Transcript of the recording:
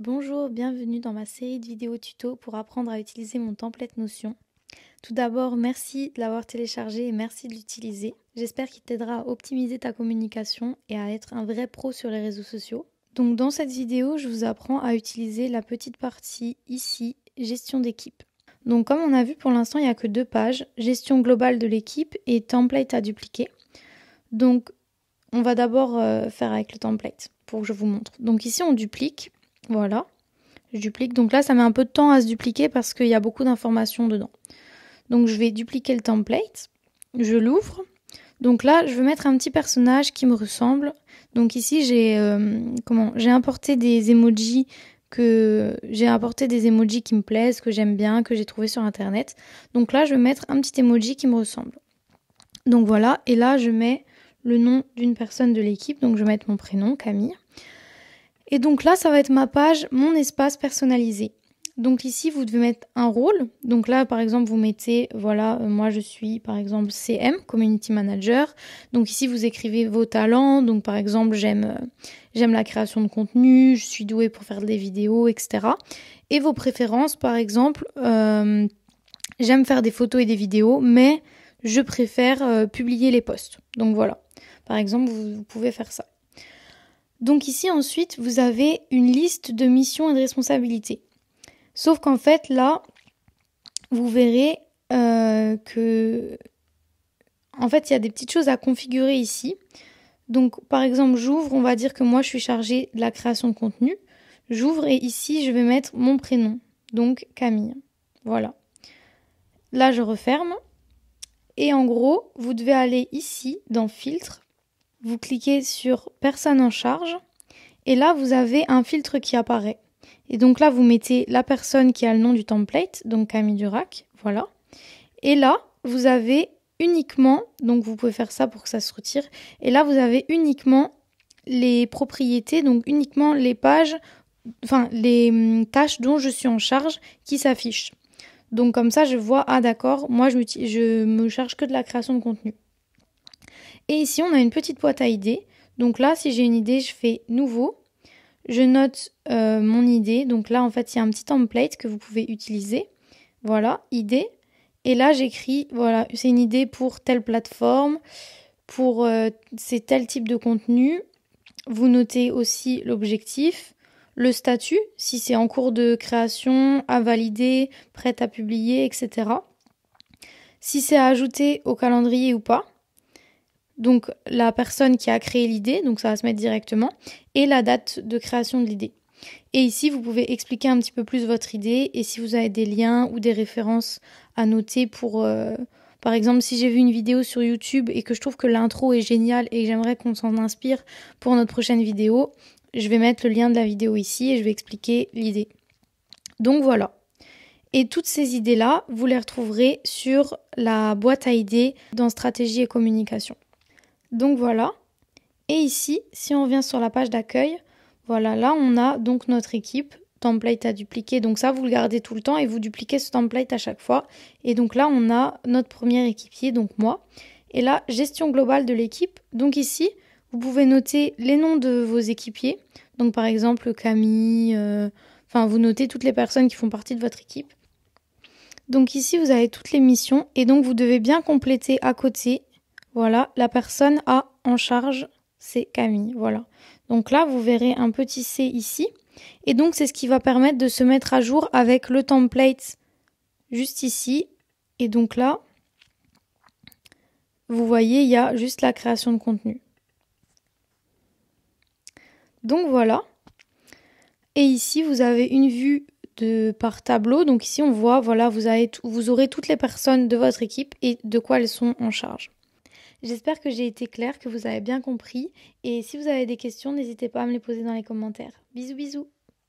Bonjour, bienvenue dans ma série de vidéos tuto pour apprendre à utiliser mon template Notion. Tout d'abord, merci de l'avoir téléchargé et merci de l'utiliser. J'espère qu'il t'aidera à optimiser ta communication et à être un vrai pro sur les réseaux sociaux. Donc dans cette vidéo, je vous apprends à utiliser la petite partie ici, gestion d'équipe. Donc comme on a vu pour l'instant, il n'y a que deux pages, gestion globale de l'équipe et template à dupliquer. Donc on va d'abord faire avec le template pour que je vous montre. Donc ici on duplique. Voilà, je duplique. Donc là, ça met un peu de temps à se dupliquer parce qu'il y a beaucoup d'informations dedans. Donc je vais dupliquer le template. Je l'ouvre. Donc là, je veux mettre un petit personnage qui me ressemble. Donc ici, j'ai importé des emojis qui me plaisent, que j'aime bien, que j'ai trouvé sur internet. Donc là, je vais mettre un petit emoji qui me ressemble. Donc voilà, et là, je mets le nom d'une personne de l'équipe. Donc je vais mettre mon prénom, Camille. Et donc là, ça va être ma page, mon espace personnalisé. Donc ici, vous devez mettre un rôle. Donc là, par exemple, vous mettez, voilà, moi je suis par exemple CM, Community Manager. Donc ici, vous écrivez vos talents. Donc par exemple, j'aime la création de contenu, je suis douée pour faire des vidéos, etc. Et vos préférences, par exemple, j'aime faire des photos et des vidéos, mais je préfère publier les posts. Donc voilà, par exemple, vous pouvez faire ça. Donc ici ensuite vous avez une liste de missions et de responsabilités. Sauf qu'en fait là vous verrez que en fait il y a des petites choses à configurer ici. Donc par exemple j'ouvre, on va dire que moi je suis chargée de la création de contenu. J'ouvre et ici je vais mettre mon prénom, donc Camille. Voilà. Là je referme et en gros vous devez aller ici dans filtre. Vous cliquez sur personne en charge et là vous avez un filtre qui apparaît. Et donc là vous mettez la personne qui a le nom du template, donc Camille Durac, voilà. Et là vous avez uniquement, donc vous pouvez faire ça pour que ça se retire, et là vous avez uniquement les propriétés, donc uniquement les pages, enfin les tâches dont je suis en charge qui s'affichent. Donc comme ça je vois, ah d'accord, moi je me charge que de la création de contenu. Et ici, on a une petite boîte à idées. Donc là, si j'ai une idée, je fais nouveau. Je note mon idée. Donc là, en fait, il y a un petit template que vous pouvez utiliser. Voilà, idée. Et là, j'écris, voilà, c'est une idée pour telle plateforme, pour c'est tel type de contenu. Vous notez aussi l'objectif, le statut, si c'est en cours de création, à valider, prête à publier, etc. Si c'est à ajouter au calendrier ou pas. Donc la personne qui a créé l'idée, donc ça va se mettre directement, et la date de création de l'idée. Et ici, vous pouvez expliquer un petit peu plus votre idée et si vous avez des liens ou des références à noter pour... par exemple, si j'ai vu une vidéo sur YouTube et que je trouve que l'intro est géniale et que j'aimerais qu'on s'en inspire pour notre prochaine vidéo, je vais mettre le lien de la vidéo ici et je vais expliquer l'idée. Donc voilà. Et toutes ces idées-là, vous les retrouverez sur la boîte à idées dans stratégie et communication. Donc voilà, et ici, si on revient sur la page d'accueil, voilà, là on a donc notre équipe, template à dupliquer, donc ça vous le gardez tout le temps et vous dupliquez ce template à chaque fois. Et donc là on a notre premier équipier, donc moi, et là gestion globale de l'équipe, donc ici vous pouvez noter les noms de vos équipiers, donc par exemple Camille, vous notez toutes les personnes qui font partie de votre équipe. Donc ici vous avez toutes les missions et donc vous devez bien compléter à côté. Voilà, la personne en charge, c'est Camille, voilà. Donc là, vous verrez un petit C ici. Et donc, c'est ce qui va permettre de se mettre à jour avec le template juste ici. Et donc là, vous voyez, il y a juste la création de contenu. Donc voilà. Et ici, vous avez une vue par tableau. Donc ici, on voit, voilà, vous aurez toutes les personnes de votre équipe et de quoi elles sont en charge. J'espère que j'ai été claire, que vous avez bien compris. Et si vous avez des questions, n'hésitez pas à me les poser dans les commentaires. Bisous bisous!